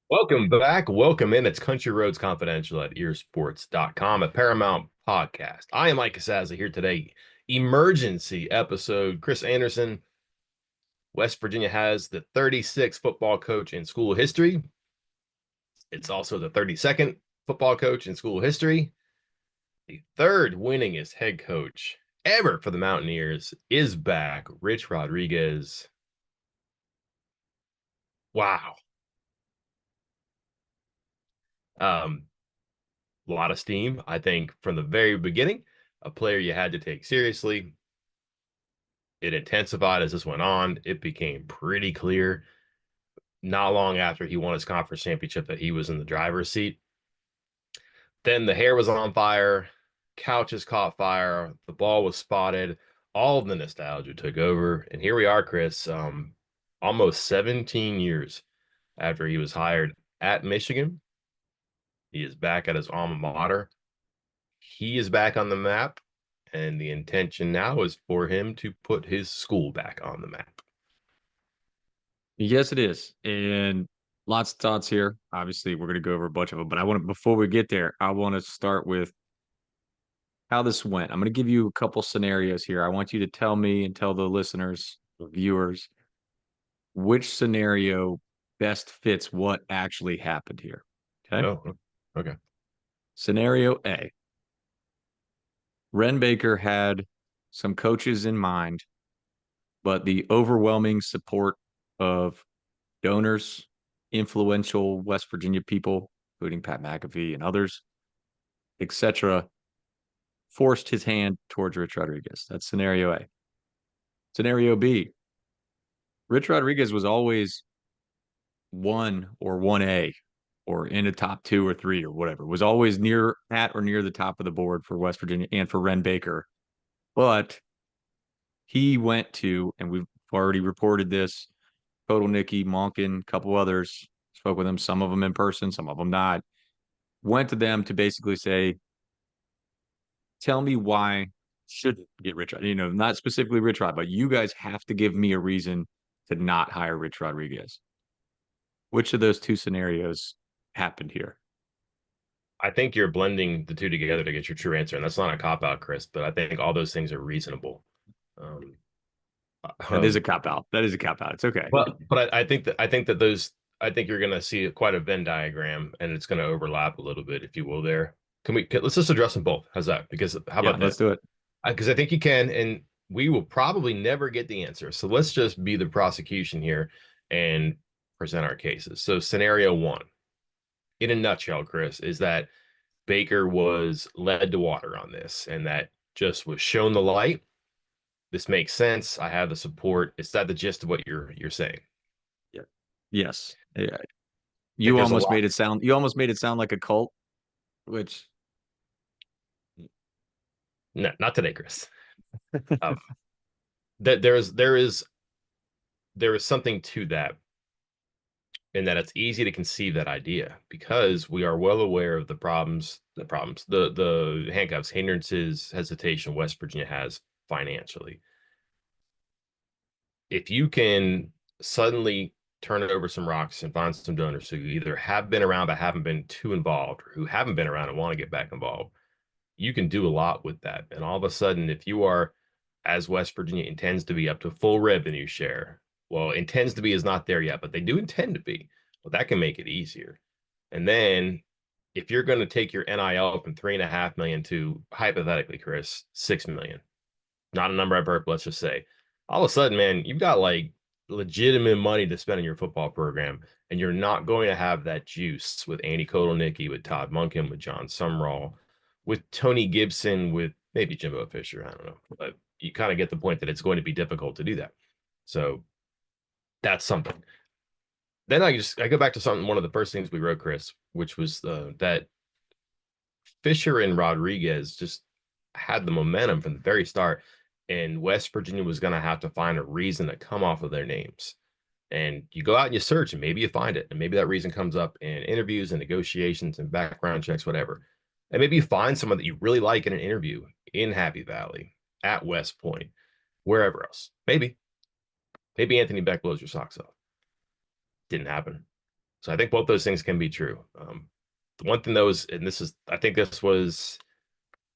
Welcome back. Welcome in. It's Country Roads Confidential at earsports.com, a Paramount podcast. I am Mike Casazza here today. Emergency episode. Chris Anderson, West Virginia has the 36th football coach in school history. It's also the 32nd football coach in school history. The third winningest head coach ever for the Mountaineers is back. Rich Rodriguez. Wow. Um, a lot of steam. I think from the very beginning, a player you had to take seriously. It intensified as this went on. It became pretty clear not long after he won his conference championship that he was in the driver's seat. Then the hair was on fire, couches caught fire, the ball was spotted, all of the nostalgia took over. And here we are, Chris, almost 17 years after he was hired at Michigan. He is back at his alma mater. He is back on the map, and the intention now is for him to put his school back on the map. Yes, it is. And lots of thoughts here. Obviously, we're going to go over a bunch of them, but before we get there, I want to start with how this went. I'm going to give you a couple scenarios here. I want you to tell me and tell the listeners, the viewers, which scenario best fits what actually happened here. Okay. Oh, okay. Scenario A. Ren Baker had some coaches in mind, but the overwhelming support of donors, influential West Virginia people, including Pat McAfee and others, etc., forced his hand towards Rich Rodriguez. That's scenario A. Scenario B, Rich Rodriguez was always 1A or in the top 2 or 3 or whatever, was always at or near the top of the board for West Virginia and for Ren Baker. But he went to, and we've already reported this, Total Nicky, Monken, a couple others, spoke with them, some of them in person, some of them not, went to them to basically say, tell me why shouldn't get Rich Rod. Not specifically Rich Rod, but you guys have to give me a reason to not hire Rich Rodriguez. Which of those two scenarios happened here? I think you're blending the two together to get your true answer, and that's not a cop out, Chris. But I think all those things are reasonable. Um, That is um, a cop out. That is a cop out. It's okay. but I think that those I think you're going to see quite a Venn diagram, and it's going to overlap a little bit, if you will. There, let's just address them both. How's that? Because how Yeah, about let's this? do it. Because I think you can, and we will probably never get the answer. So let's just be the prosecution here and present our cases. So scenario one, in a nutshell, Chris, is that Baker was led to water on this, and that just was shown the light. This makes sense. I have the support. Is that the gist of what you're saying? Yeah. Yes. Yeah. I think You there's a almost lot. made it sound you almost made it sound like a cult, which No, not today, Chris. Um, that there is something to that, in that it's easy to conceive that idea because we are well aware of the handcuffs, hindrances, hesitation West Virginia has financially. If you can suddenly turn it over some rocks and find some donors who either have been around but haven't been too involved, or who haven't been around and want to get back involved, you can do a lot with that. And all of a sudden, if you are, as West Virginia intends to be, up to full revenue share, well, intends to be is not there yet, but they do intend to be. Well, that can make it easier. And then if you're going to take your NIL from 3.5 million to, hypothetically, Chris, 6 million, not a number I've heard, but let's just say, all of a sudden, man, you've got like legitimate money to spend in your football program, and you're not going to have that juice with Andy Kotelnicki, with Todd Monken, with John Sumrall, with Tony Gibson, with maybe Jimbo Fisher. I don't know, but you kind of get the point that it's going to be difficult to do that. So that's something. Then I go back to something, one of the first things we wrote, Chris, which was that Fisher and Rodriguez just had the momentum from the very start, and West Virginia was going to have to find a reason to come off of their names. And you go out and you search, and maybe you find it, and maybe that reason comes up in interviews and negotiations and background checks, whatever. And maybe you find someone that you really like in an interview in Happy Valley, at West Point, wherever else. Maybe Anthony Beck blows your socks off. Didn't happen. So I think both those things can be true. The one thing that was, and this is, I think this was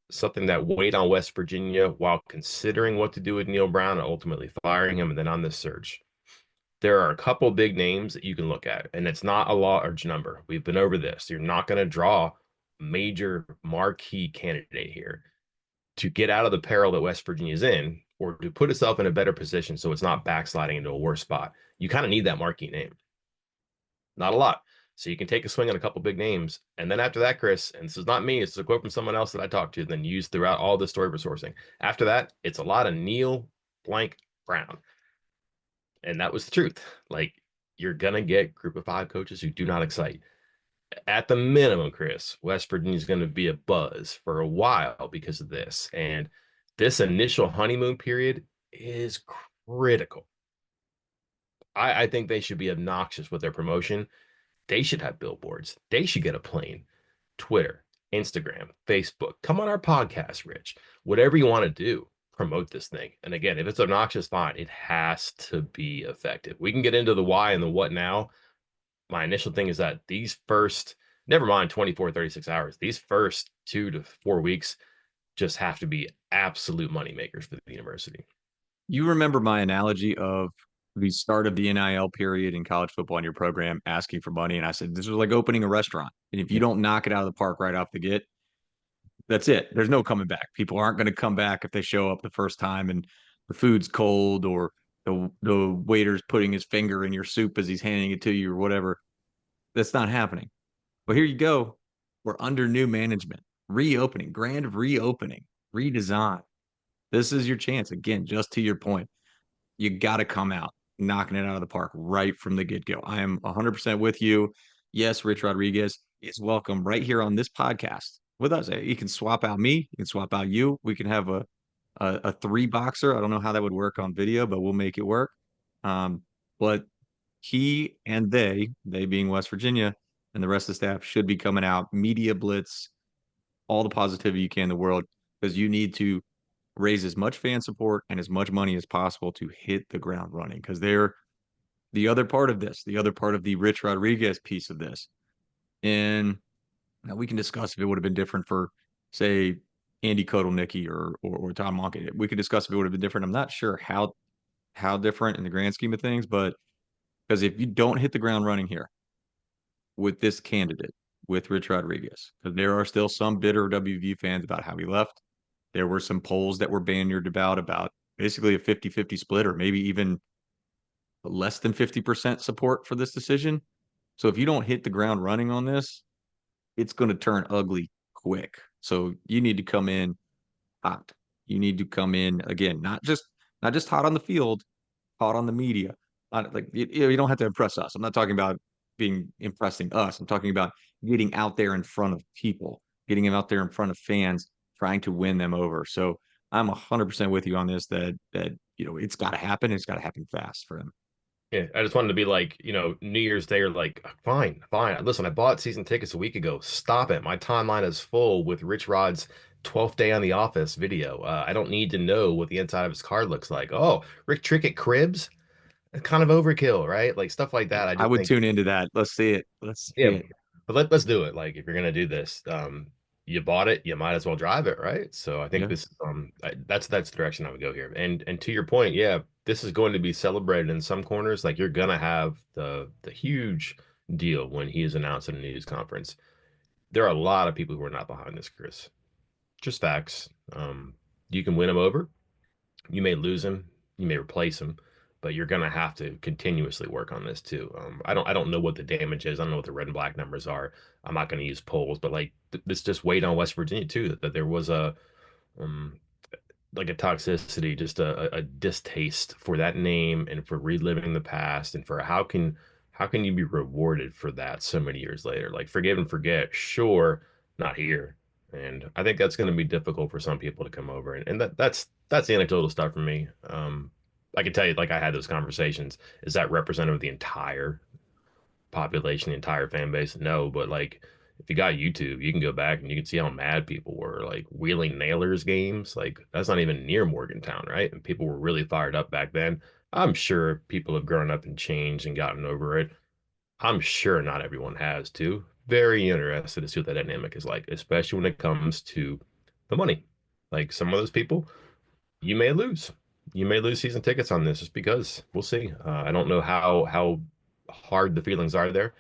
something that weighed on West Virginia while considering what to do with Neil Brown and ultimately firing him, and then on this search. There are a couple big names that you can look at, and it's not a large number. We've been over this. You're not going to draw major marquee candidate here to get out of the peril that West Virginia is in, or to put itself in a better position so it's not backsliding into a worse spot. You kind of need that marquee name. Not a lot. So you can take a swing on a couple big names. And then after that, Chris, and this is not me, it's a quote from someone else that I talked to, then used throughout all the story for sourcing. After that, it's a lot of Neil blank Brown. And that was the truth. Like, you're going to get group of five coaches who do not excite. At the minimum, Chris, West Virginia is going to be a buzz for a while because of this. And this initial honeymoon period is critical. I think they should be obnoxious with their promotion. They should have billboards. They should get a plane, Twitter, Instagram, Facebook. Come on our podcast, Rich. Whatever you want to do, promote this thing. And again, if it's obnoxious, fine. It has to be effective. We can get into the why and the what now. My initial thing is that these first, never mind 24, 36 hours, these first 2 to 4 weeks just have to be absolute money makers for the university. You remember my analogy of the start of the NIL period in college football in your program asking for money. And I said, this was like opening a restaurant. And if you Yeah. don't knock it out of the park right off the get, that's it. There's no coming back. People aren't going to come back if they show up the first time and the food's cold or the waiter's putting his finger in your soup as he's handing it to you or whatever. That's not happening. But here you go. We're under new management, reopening, grand reopening, redesign. This is your chance. Again, just to your point, you got to come out knocking it out of the park right from the get go. I am 100% with you. Yes, Rich Rodriguez is welcome right here on this podcast with us. You can swap out me, you can swap out you. We can have a three boxer. I don't know how that would work on video, but we'll make it work. But he and they being West Virginia and the rest of the staff should be coming out, media blitz, all the positivity you can in the world, because you need to raise as much fan support and as much money as possible to hit the ground running. Because they're the other part of this, the other part of the Rich Rodriguez piece of this. And now we can discuss if it would have been different for, say, Andy Kotelnicki or Tom Monken. We could discuss if it would have been different. I'm not sure how different in the grand scheme of things, but because if you don't hit the ground running here with this candidate, with Rich Rodriguez, because there are still some bitter WV fans about how he left. There were some polls that were bannered about basically a 50-50 split or maybe even less than 50% support for this decision. So if you don't hit the ground running on this, it's going to turn ugly quick. So you need to come in hot. You need to come in again, not just hot on the field, hot on the media. Not, like you don't have to impress us. I'm not talking about being impressing us. I'm talking about getting out there in front of people, getting them out there in front of fans, trying to win them over. So I'm 100% with you on this. That it's got to happen. It's got to happen fast for him. Yeah, I just wanted to be like, New Year's Day, or like, fine, fine. Listen, I bought season tickets a week ago. Stop it. My timeline is full with Rich Rod's 12th day on the office video. I don't need to know what the inside of his card looks like. Oh, Rick Trickett cribs? Kind of overkill, right? Like stuff like that. I I just would think, tune into that. Let's see it. Let's see yeah, it. but let's do it. Like, if you're gonna do this, you bought it, you might as well drive it, right? So I think Yeah. this, that's the direction I would go here. And to your point, yeah, this is going to be celebrated in some corners. Like, you're gonna have the huge deal when he is announced in a news conference. There are a lot of people who are not behind this, Chris. Just facts. You can win them over. You may lose him, you may replace him, but you're gonna have to continuously work on this too. I don't know what the damage is. I don't know what the red and black numbers are. I'm not gonna use polls, but like this just weighed on West Virginia too. That there was um like a toxicity, just a distaste for that name and for reliving the past and for how can you be rewarded for that so many years later? Like, forgive and forget, sure, not here. And I think that's going to be difficult for some people to come over. And that's the anecdotal stuff for me. I can tell you, like, I had those conversations. Is that representative of the entire population, the entire fan base? No, but like, if you got YouTube, you can go back and you can see how mad people were. Like, Wheeling Nailers games, like, that's not even near Morgantown, right? And people were really fired up back then. I'm sure people have grown up and changed and gotten over it. I'm sure not everyone has too. Very interested to see what that dynamic is like, especially when it comes to the money. Like some of those people, you may lose. You may lose season tickets on this just because we'll see. I don't know how hard the feelings are there.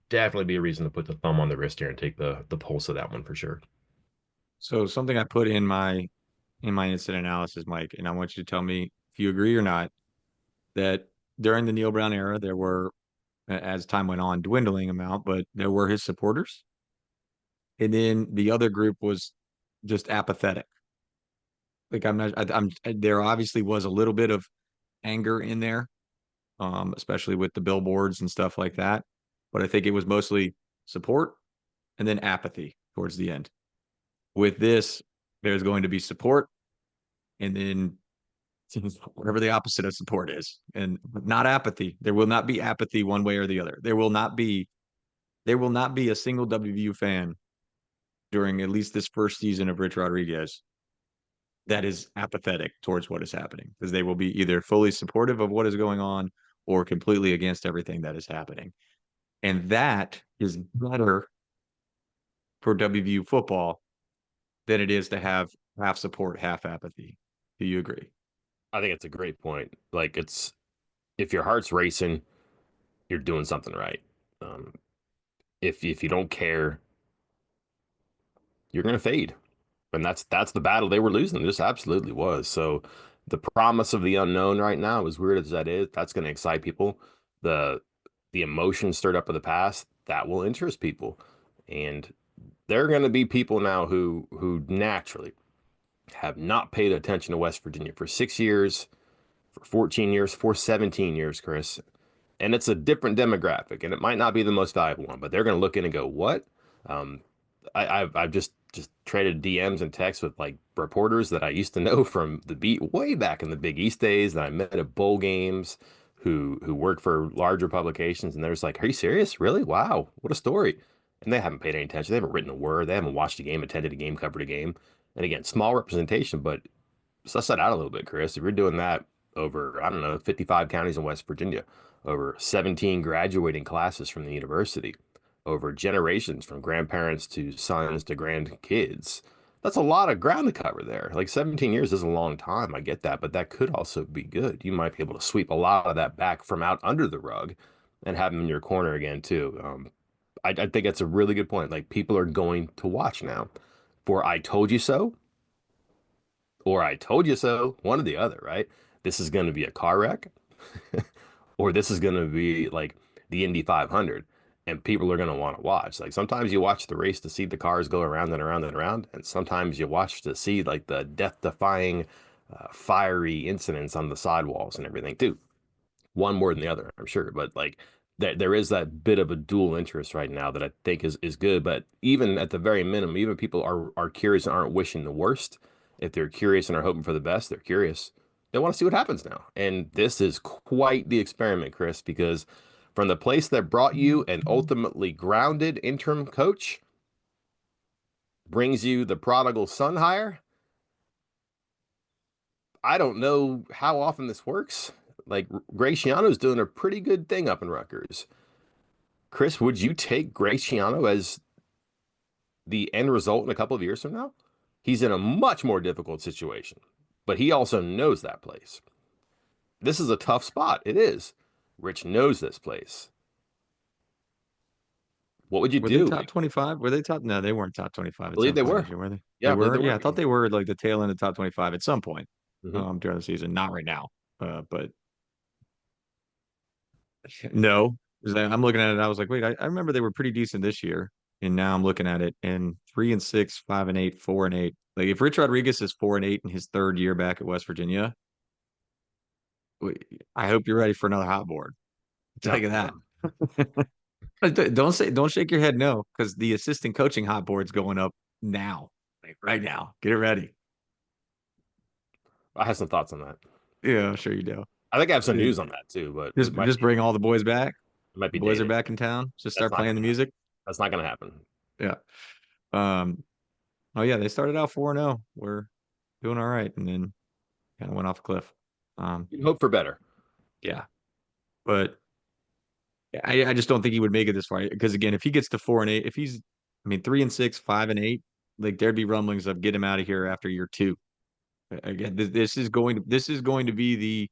Definitely be a reason to put the thumb on the wrist here and take the pulse of that one for sure. So something I put in my incident analysis, Mike, and I want you to tell me if you agree or not, that during the Neil Brown era, there were, as time went on, dwindling amount, but there were his supporters. And then the other group was just apathetic. Like I'm not, there obviously was a little bit of anger in there, especially with the billboards and stuff like that. But I think it was mostly support and then apathy towards the end. With this, there's going to be support and then whatever the opposite of support is, and not apathy. There will not be apathy one way or the other. There will not be a single WVU fan during at least this first season of Rich Rodriguez that is apathetic towards what is happening, because they will be either fully supportive of what is going on or completely against everything that is happening. And that is better for WVU football than it is to have half support, half apathy. Do you agree? I think it's a great point. Like it's if your heart's racing, you're doing something right. Um, if you don't care, you're gonna fade. And that's the battle they were losing. This absolutely was. So the promise of the unknown right now, as weird as that is, that's going to excite people. The the emotion stirred up of the past, that will interest people. And there are going to be people now who naturally have not paid attention to West Virginia for 6 years, for 14 years, for 17 years, Chris. And it's a different demographic, and it might not be the most valuable one, but they're going to look in and go, "What?" Um, I've just traded DMs and texts with like reporters that I used to know from the beat way back in the Big East days that I met at bowl games, who work for larger publications, and they're just like, "Are you serious? Really? Wow, what a story!" And they haven't paid any attention. They haven't written a word. They haven't watched a game, attended a game, covered a game. And again, small representation, but suss that out a little bit, Chris. If you're doing that over, I don't know, 55 counties in West Virginia, over 17 graduating classes from the university, over generations from grandparents to sons to grandkids, that's a lot of ground to cover there. Like 17 years is a long time. I get that, but that could also be good. You might be able to sweep a lot of that back from out under the rug and have them in your corner again, too. I think that's a really good point. Like people are going to watch now for I told you so or I told you so, one or the other, right? This is going to be a car wreck, or this is going to be like the Indy 500, and people are going to want to watch. Like sometimes you watch the race to see the cars go around and around and around, and sometimes you watch to see like the death-defying, fiery incidents on the sidewalls and everything too. One more than the other, I'm sure, but like there is that bit of a dual interest right now that I think is good. But even at the very minimum, even if people are curious and aren't wishing the worst. If they're curious and are hoping for the best, they're curious. They want to see what happens now. And this is quite the experiment, Chris, because from the place that brought you an ultimately grounded interim coach brings you the prodigal son hire. I don't know how often this works. Like Graciano's doing a pretty good thing up in Rutgers. Chris, would you take Graciano as the end result in a couple of years from now? He's in a much more difficult situation, but he also knows that place. This is a tough spot. It is. Rich knows this place. What would you Were they do? top 25? Were they top? No, they weren't top 25 I at believe some they point were. this year, were they? They Yeah, I believe were? they Yeah, were. I thought they were like the tail end of top 25 at some point Hmm. during the season. Not right now. But no, 'cause I'm looking at it. I was like, wait, I remember they were pretty decent this year. And now I'm looking at it and 3-6, 5-8, 4-8. Like if Rich Rodriguez is 4-8 in his third year back at West Virginia, I hope you're ready for another hot board. I'll tell No, you I'm that. not. Don't shake your head no, because the assistant coaching hot board's going up now. Like right now. Get it ready. I have some thoughts on that. Yeah, I'm sure you do. I think I have some Uh, news on that too, but Just just bring all the boys back. it might The be boys are dated. back in town. Just That's start not playing going the to happen. music. That's not going to happen. Yeah. Um. Oh yeah, they started out 4-0. We're doing all right, and then kind of went off a cliff. Um. You hope for better. Yeah, but I just don't think he would make it this far. Because again, if he gets to 4-8, if he's, I mean, 3-6, 5-8, like there'd be rumblings of get him out of here after year two. Again, this is going to be the,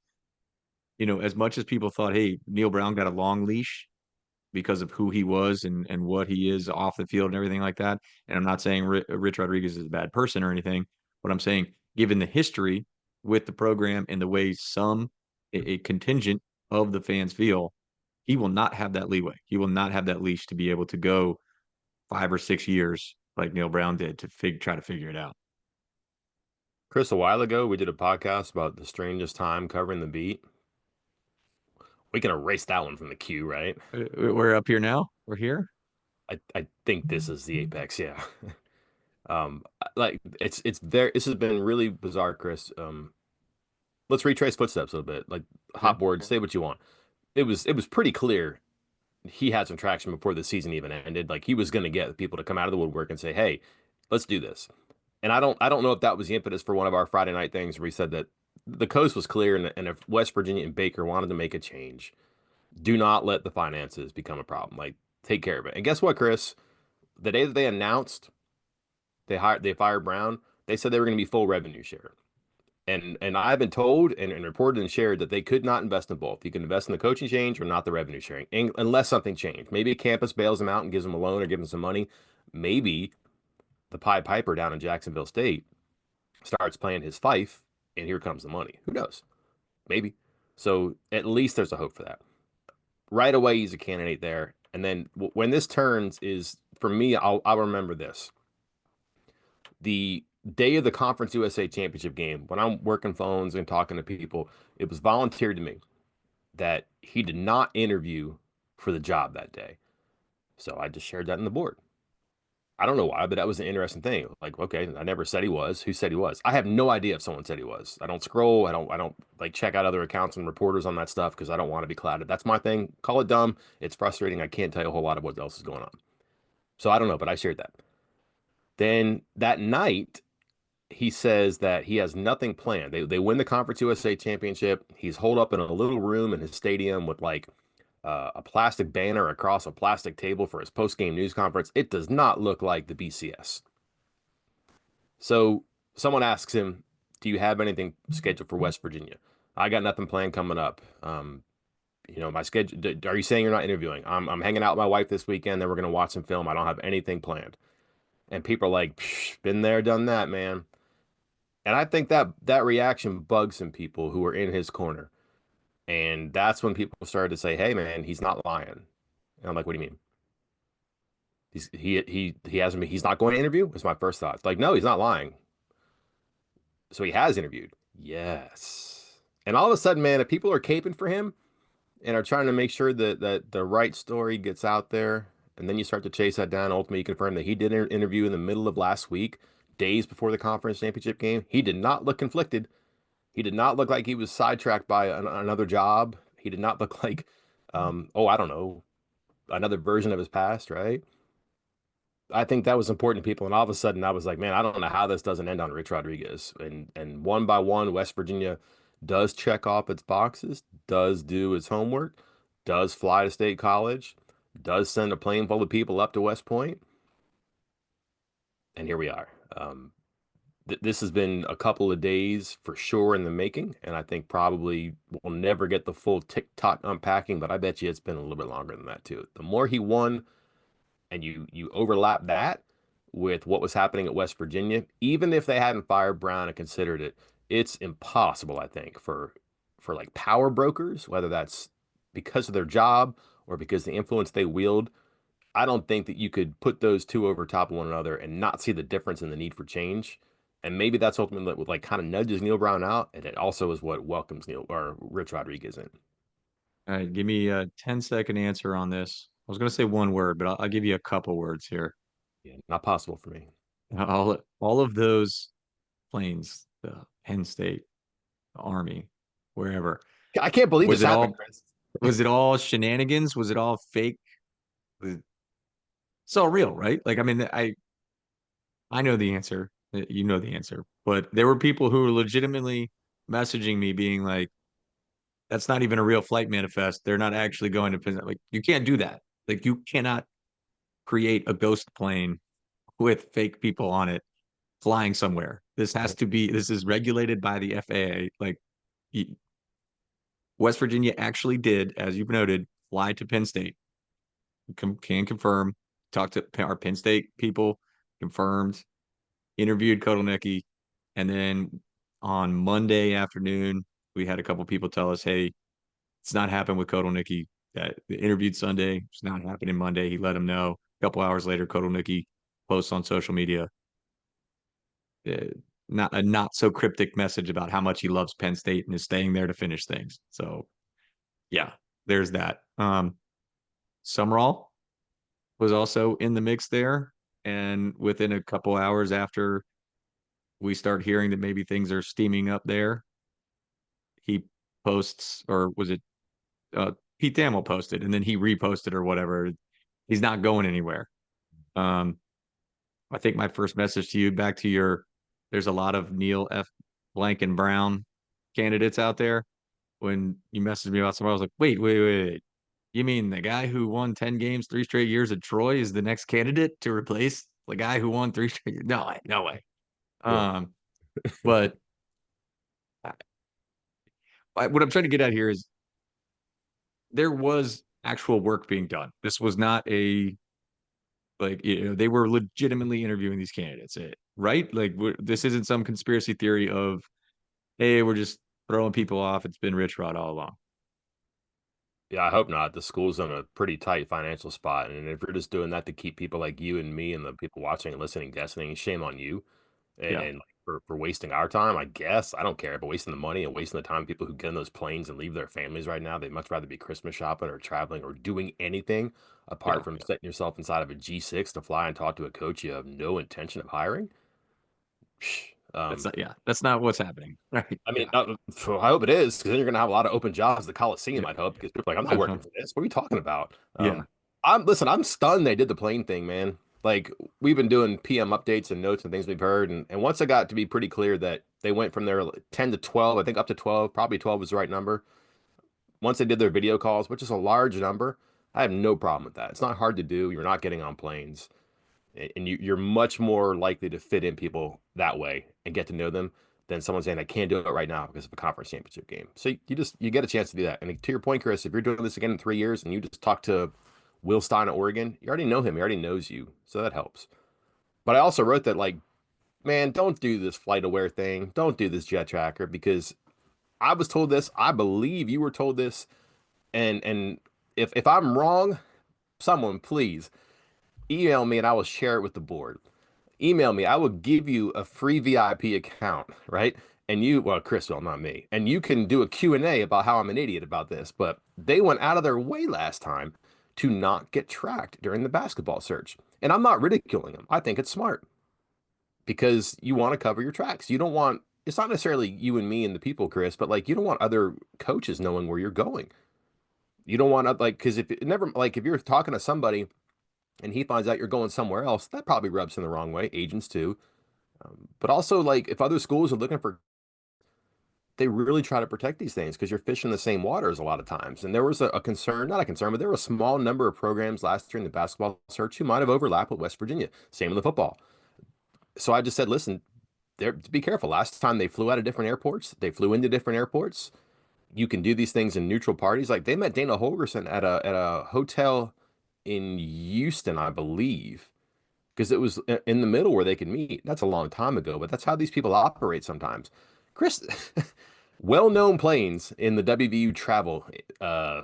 as much as people thought, hey, Neil Brown got a long leash because of who he was and what he is off the field and everything like that. And I'm not saying Rich Rodriguez is a bad person or anything, but I'm saying given the history with the program and the way a contingent of the fans feel, he will not have that leeway. He will not have that leash to be able to go 5 or 6 years like Neil Brown did to try to figure it out. Chris, a while ago, we did a podcast about the strangest time covering the beat. We can erase that one from the queue, right? We're up here now. We're here. I think this is the apex, yeah. Like it's there. This has been really bizarre, Chris. Let's retrace footsteps a little bit. Like Okay. hot board, say what you want. It was pretty clear he had some traction before the season even ended. Like he was going to get people to come out of the woodwork and say, "Hey, let's do this." And I don't know if that was the impetus for one of our Friday night things where we said that the coast was clear, and if West Virginia and Baker wanted to make a change, do not let the finances become a problem. Like take care of it. And guess what, Chris? The day that they announced they fired Brown, they said they were going to be full revenue share. And I've been told and reported and shared that they could not invest in both. You can invest in the coaching change or not the revenue sharing, unless something changed. Maybe a campus bails them out and gives them a loan or gives them some money. Maybe the Pied Piper down in Jacksonville State starts playing his fife, and here comes the money. Who knows? Maybe. So at least there's a hope for that. Right away, he's a candidate there. And then when this turns is for me, I'll remember this. The day of the Conference USA Championship game, when I'm working phones and talking to people, it was volunteered to me that he did not interview for the job that day. So I just shared that in the board. I don't know why, but that was an interesting thing. Like, okay, I never said he was. Who said he was? I have no idea if someone said he was. I don't scroll. I don't like check out other accounts and reporters on that stuff because I don't want to be clouded. That's my thing. Call it dumb. It's frustrating. I can't tell you a whole lot of what else is going on. So I don't know, but I shared that. Then that night, he says that he has nothing planned. They win the Conference USA championship. He's holed up in a little room in his stadium with like a plastic banner across a plastic table for his post-game news conference. It does not look like the BCS. So someone asks him, "Do you have anything scheduled for West Virginia?" I got nothing planned coming up. My schedule. Are you saying you're not interviewing? I'm hanging out with my wife this weekend. Then we're gonna watch some film. I don't have anything planned. And people are like, "Been there, done that, man." And I think that reaction bugs some people who are in his corner. And that's when people started to say, "Hey, man, he's not lying." And I'm like, "What do you mean? He hasn't been, he's not going to interview?" It's my first thought. Like, no, he's not lying. So he has interviewed. Yes. And all of a sudden, man, if people are caping for him and are trying to make sure that the right story gets out there, and then you start to chase that down, ultimately you confirm that he did an interview in the middle of last week, days before the conference championship game. He did not look conflicted. He did not look like he was sidetracked by another job. He did not look like, I don't know, another version of his past, right? I think that was important to people. And all of a sudden, I was like, man, I don't know how this doesn't end on Rich Rodriguez. And one by one, West Virginia does check off its boxes, does do its homework, does fly to State College, does send a plane full of people up to West Point, and here we are. This has been a couple of days for sure in the making, and I think probably we'll never get the full TikTok unpacking, but I bet you it's been a little bit longer than that too. The more he won, and you overlap that with what was happening at West Virginia, even if they hadn't fired Brown and considered it, it's impossible, I think, for like power brokers, whether that's because of their job or because the influence they wield. I don't think that you could put those two over top of one another and not see the difference in the need for change. And maybe that's ultimately what like kind of nudges Neil Brown out, and it also is what welcomes Neil or Rich Rodriguez in. All right, give me a 10-second answer on this. I was going to say one word, but I'll give you a couple words here. Yeah, not possible for me. All of those planes, the Penn State, the Army, wherever, I can't believe was this it happened, all Chris. was it all shenanigans? Was it all fake? It's all real, right? Like, I mean, I know the answer. You know the answer, but there were people who were legitimately messaging me, being like, That's not even a real flight manifest. They're not actually going to like you can't do that. Like you cannot create a ghost plane with fake people on it flying somewhere. This is regulated by the FAA. Like West Virginia actually did, as you've noted, fly to Penn State. Can confirm. Talked to our Penn State people, confirmed, interviewed Kotelnicki, and then on Monday afternoon, we had a couple people tell us, "Hey, it's not happened with Kotelnicki. That interviewed Sunday, it's not happening Monday." He let him know. A couple hours later, Kotelnicki posts on social media, uh, not so cryptic message about how much he loves Penn State and is staying there to finish things. So yeah, there's that. Summerall was also in the mix there, and within a couple hours after we start hearing that maybe things are steaming up there, he posts, or was it Pete Thamel posted, and then he reposted or whatever. He's not going anywhere. Um, I think my first message to you, back to your, there's a lot of Neil F. Blank and Brown candidates out there. When you messaged me about someone, I was like, wait. You mean the guy who won 10 games, 3 straight years at Troy is the next candidate to replace the guy who won 3 straight? No way, no way. Yeah. But what I'm trying to get at here is there was actual work being done. This was not a like they were legitimately interviewing these candidates, right? Like this isn't some conspiracy theory of hey, we're just throwing people off. It's been Rich Rod all along. Yeah, I hope not. The school's in a pretty tight financial spot, and if you're just doing that to keep people like you and me and the people watching and listening guessing, shame on you. Yeah, And like, for wasting our time, I guess I don't care, but wasting the money and wasting the time, people who get in those planes and leave their families right now, they'd much rather be Christmas shopping or traveling or doing anything apart yeah. from setting yourself inside of a G6 to fly and talk to a coach you have no intention of hiring. That's Um, not. Yeah, that's not what's happening. Right. I mean, Yeah. I hope it is, because then you're going to have a lot of open jobs at the Yeah. Coliseum, I'd hope, because people are like, I'm not Uh-huh. working for this. What are you talking about? Yeah. I'm stunned they did the plane thing, man. Like, we've been doing PM updates and notes and things we've heard. And once it got to be pretty clear that they went from their 10 to 12, I think up to 12, probably 12 was the right number. Once they did their video calls, which is a large number, I have no problem with that. It's not hard to do. You're not getting on planes and you're much more likely to fit in people that way and get to know them than someone saying I can't do it right now because of a conference championship game. So you get a chance to do that. And to your point, Chris, if you're doing this again in 3 years and you just talk to Will Stein at Oregon, you already know him. He already knows you, so that helps. But I also wrote that like, man, don't do this flight aware thing. Don't do this jet tracker because I was told this. I believe you were told this. And if I'm wrong, someone please email me and I will share it with the board. Email me. I will give you a free VIP account, right? And you, well, Chris will, not me. And you can do a Q&A about how I'm an idiot about this. But they went out of their way last time to not get tracked during the basketball search. And I'm not ridiculing them. I think it's smart because you want to cover your tracks. You don't want, it's not necessarily you and me and the people, Chris, but like you don't want other coaches knowing where you're going. You don't want to, like, because if it never, like, if you're talking to somebody and he finds out you're going somewhere else, that probably rubs him the wrong way. Agents too. But also, like, if other schools are looking for, they really try to protect these things because you're fishing the same waters a lot of times. And there was a concern, not a concern, but there were a small number of programs last year in the basketball search who might have overlapped with West Virginia. Same in the football. So I just said, listen, there, be careful. Last time they flew out of different airports, they flew into different airports. You can do these things in neutral parties. Like they met Dana Holgerson at a hotel in Houston, I believe, because it was in the middle where they could meet. That's a long time ago, but that's how these people operate sometimes. Chris, well-known planes in the WVU travel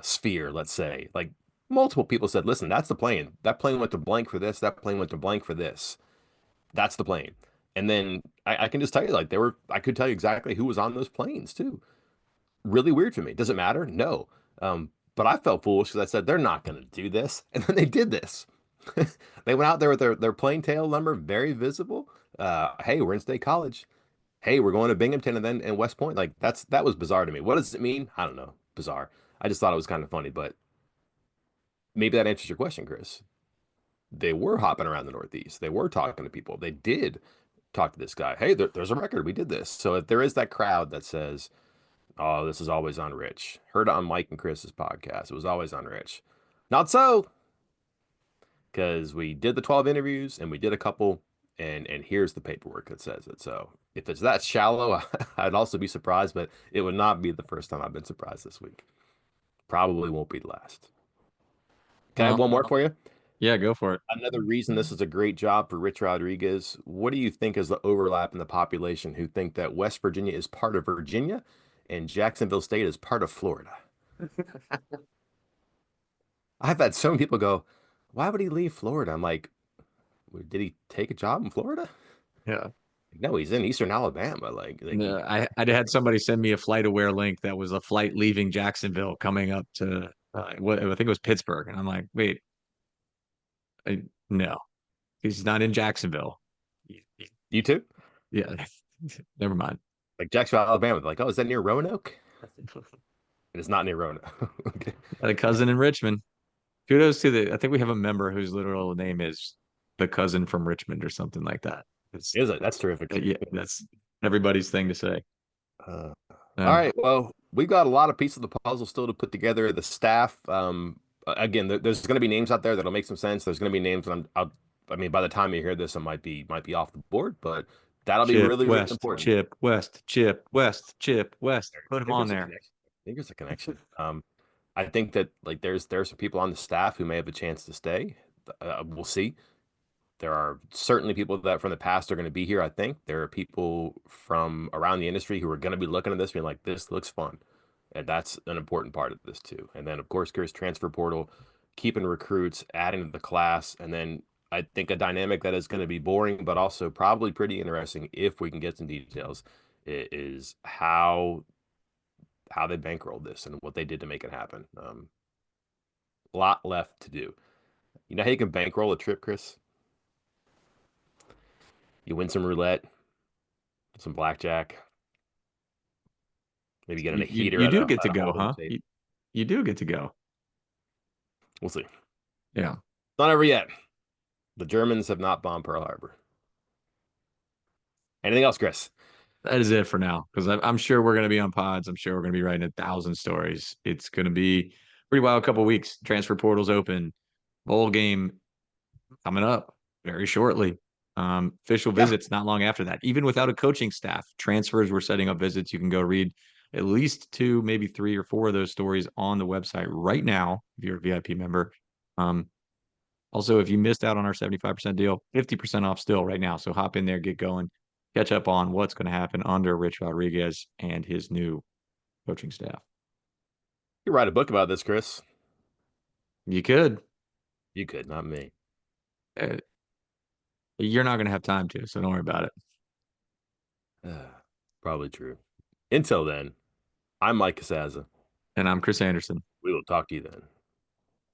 sphere, let's say, like multiple people said, listen, that's the plane. That plane went to blank for this. That plane went to blank for this. That's the plane. And then I can just tell you, like, I could tell you exactly who was on those planes too. Really weird for me. Does it matter? No. But I felt foolish because I said they're not going to do this, and then they did this. They went out there with their plain tail number very visible. Hey, we're in State College. Hey, we're going to Binghamton and then and West Point. Like that was bizarre to me. What does it mean? I don't know. Bizarre. I just thought it was kind of funny, but maybe that answers your question, Chris. They were hopping around the Northeast. They were talking to people. They did talk to this guy. Hey, there's a record. We did this. So if there is that crowd that says Oh, this is always on Rich. Heard it on Mike and Chris's podcast. It was always on Rich. Not so, because we did the 12 interviews and we did a couple, and here's the paperwork that says it. So if it's that shallow, I'd also be surprised, but it would not be the first time I've been surprised this week. Probably won't be the last. Can I have Well, one more for you? yeah, go for it. Another reason this is a great job for Rich Rodriguez. What do you think is the overlap in the population who think that West Virginia is part of Virginia and Jacksonville State is part of Florida? I've had so many people go, why would he leave Florida? I'm like, "Well, did he take a job in Florida? Yeah. No, he's in Eastern Alabama. Like No, he, I had somebody send me a flight aware link that was a flight leaving Jacksonville coming up to what I think it was Pittsburgh, and I'm like, wait, no, he's not in Jacksonville. you too? Yeah, never mind. Like Jacksonville, Alabama. Like, oh, is that near Roanoke? It is not near Roanoke. Okay. Got a cousin in Richmond. Kudos to the. I think we have a member whose literal name is the cousin from Richmond or something like that. It's Is it? That's terrific. yeah, that's everybody's thing to say. Uh, all Um, right. Well, we've got a lot of pieces of the puzzle still to put together. The staff, again, there's going to be names out there that'll make some sense. There's going to be names that I mean, by the time you hear this, it might be off the board, but that'll be Chip really, really West, important. Chip West, Chip West, Chip West. Put I him think on there's a there. connection. I think there's a connection. I think that like there's some people on the staff who may have a chance to stay. We'll see. There are certainly people that from the past are going to be here. I think there are people from around the industry who are going to be looking at this, being like, "This looks fun," and that's an important part of this too. And then, of course, there's transfer portal, keeping recruits, adding to the class, and then I think a dynamic that is going to be boring, but also probably pretty interesting if we can get some details, is how they bankrolled this and what they did to make it happen. A lot left to do. You know how you can bankroll a trip, Chris? You win some roulette, some blackjack, maybe get in a heater You at do a get to at a go, hold'em huh? tape. You do get to go. We'll see. Yeah. Not over yet. The Germans have not bombed Pearl Harbor. Anything else, Chris? That is it for now because I'm sure we're going to be on pods. I'm sure we're going to be writing 1,000 stories. It's going to be a pretty wild couple weeks. Transfer portals open, bowl game coming up very shortly. Official Yeah, visits not long after that. Even without a coaching staff, transfers were setting up visits. You can go read at least two, maybe three or four of those stories on the website right now if you're a VIP member. Um, Also, if you missed out on our 75% deal, 50% off still right now. So hop in there, get going, catch up on what's going to happen under Rich Rodriguez and his new coaching staff. you write a book about this, Chris. You could. You could, not me. Uh, you're not going to have time to, so don't worry about it. Probably true. Until then, I'm Mike Casaza. And I'm Chris Anderson. We will talk to you then.